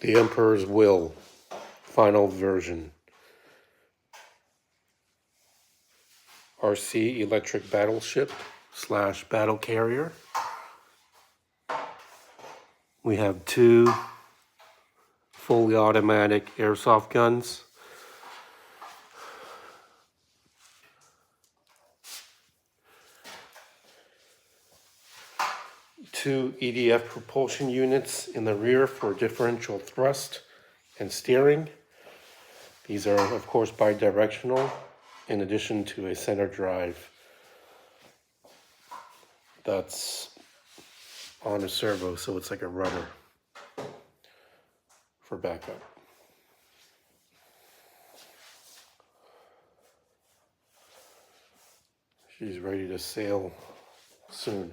The Emperor's Will, final version. RC electric battleship / battle carrier. We have 2 fully automatic airsoft guns. Two EDF propulsion units in the rear for differential thrust and steering. These are, of course, bidirectional, in addition to a center drive that's on a servo, so it's like a rudder for backup. She's ready to sail soon.